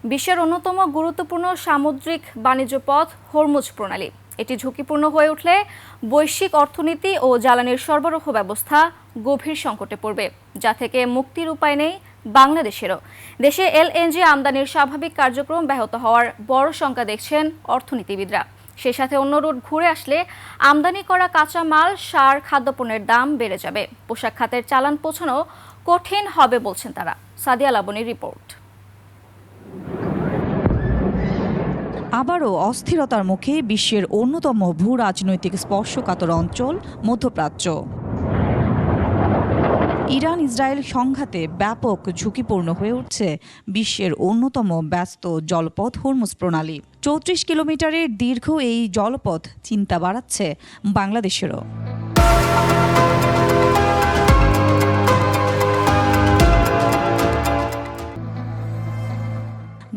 বিশ্বের অন্যতম গুরুত্বপূর্ণ সামুদ্রিক বাণিজ্য পথ হরমুজ প্রণালী। এটি ঝুঁকিপূর্ণ হয়ে উঠলে বৈশ্বিক অর্থনীতি ও জ্বালানির সরবরাহ ব্যবস্থা গভীর সংকটে পড়বে, যা থেকে মুক্তির উপায় নেই বাংলাদেশেরও। দেশে এলএনজি আমদানির স্বাভাবিক কার্যক্রম ব্যাহত হওয়ার বড় শঙ্কা দেখছেন অর্থনীতিবিদরা। সেই সাথে অন্য রুট ঘুরে আসলে আমদানি করা কাঁচা মাল, সার, খাদ্যপণ্যের দাম বেড়ে যাবে। পোশাক খাতের চালান পৌঁছানো কঠিন হবে বলছেন তারা। সাদিয়া লাবনীর রিপোর্ট। আবারও অস্থিরতার মুখে বিশ্বের অন্যতম ভূ রাজনৈতিক স্পর্শকাতর অঞ্চল মধ্যপ্রাচ্য। ইরান ইসরায়েল সংঘাতে ব্যাপক ঝুঁকিপূর্ণ হয়ে উঠছে বিশ্বের অন্যতম ব্যস্ত জলপথ হরমুজ প্রণালী। ৩৪ কিলোমিটারের দীর্ঘ এই জলপথ চিন্তা বাড়াচ্ছে বাংলাদেশেরও।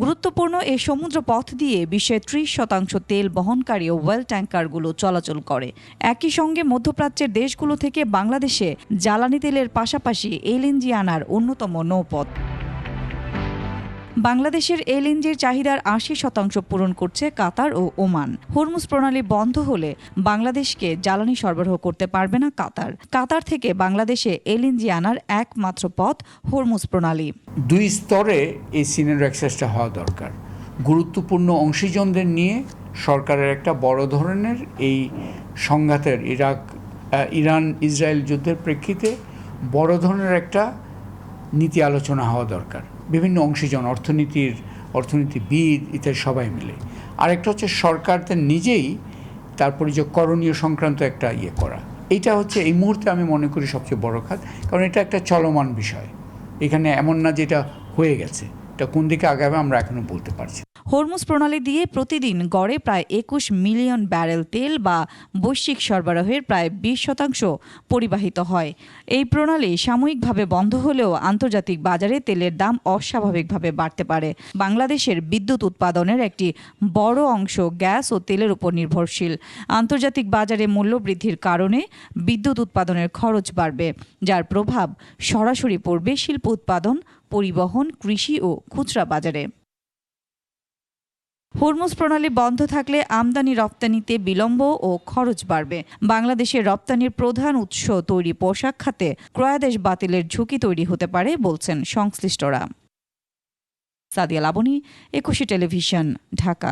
গুরুত্বপূর্ণ এই সমুদ্র পথ দিয়ে বিশ্বের ৩০% তেল বহনকারী ওয়েল ট্যাঙ্কারগুলো চলাচল করে। একই সঙ্গে মধ্যপ্রাচ্যের দেশগুলো থেকে বাংলাদেশে জ্বালানি তেলের পাশাপাশি এলএনজি আনার অন্যতম নৌপথ। বাংলাদেশের এলএনজির চাহিদার ৮০% পূরণ করছে কাতার ও ওমান। হরমুজ প্রণালী বন্ধ হলে বাংলাদেশকে জ্বালানি সরবরাহ করতে পারবে না কাতার। কাতার থেকে বাংলাদেশে এলএনজি আনার একমাত্র পথ হরমুজ প্রণালী। ২ স্তরে এই সিনারিও অ্যাক্সেসটা হওয়া দরকার। গুরুত্বপূর্ণ অংশীজনদের নিয়ে সরকারের একটা বড় ধরনের এই সংঘাতের ইরান ইসরায়েল যুদ্ধের প্রেক্ষিতে বড় ধরনের একটা নীতি আলোচনা হওয়া দরকার। বিভিন্ন অংশীজন, অর্থনীতিবিদ ইত্যাদি সবাই মিলে। আরেকটা হচ্ছে সরকারদের নিজেই তারপরে যে করণীয় সংক্রান্ত একটা করা। এইটা হচ্ছে এই মুহূর্তে আমি মনে করি সবচেয়ে বড় কাজ, কারণ এটা একটা চলমান বিষয়। এখানে এমন না যেটা হয়ে গেছে, এটা কোন দিকে আগাবে আমরা এখনো বলতে পারছি। হরমুজ প্রণালী দিয়ে প্রতিদিন গড়ে প্রায় ২১ মিলিয়ন ব্যারেল তেল বা বৈশ্বিক সরবরাহের প্রায় ২০% পরিবাহিত হয়। এই প্রণালী সাময়িকভাবে বন্ধ হলেও আন্তর্জাতিক বাজারে তেলের দাম অস্বাভাবিকভাবে বাড়তে পারে। বাংলাদেশের বিদ্যুৎ উৎপাদনের একটি বড় অংশ গ্যাস ও তেলের উপর নির্ভরশীল। আন্তর্জাতিক বাজারে মূল্য বৃদ্ধির কারণে বিদ্যুৎ উৎপাদনের খরচ বাড়বে, যার প্রভাব সরাসরি পড়বে শিল্প উৎপাদন, পরিবহন, কৃষি ও খুচরা বাজারে। হরমুজ প্রণালী বন্ধ থাকলে আমদানি রপ্তানিতে বিলম্ব ও খরচ বাড়বে। বাংলাদেশের রপ্তানির প্রধান উৎস তৈরি পোশাক খাতে ক্রয়াদেশ বাতিলের ঝুঁকি তৈরি হতে পারে বলছেন সংশ্লিষ্টরা। সাদিয়া লাবনী, একুশে টেলিভিশন, ঢাকা।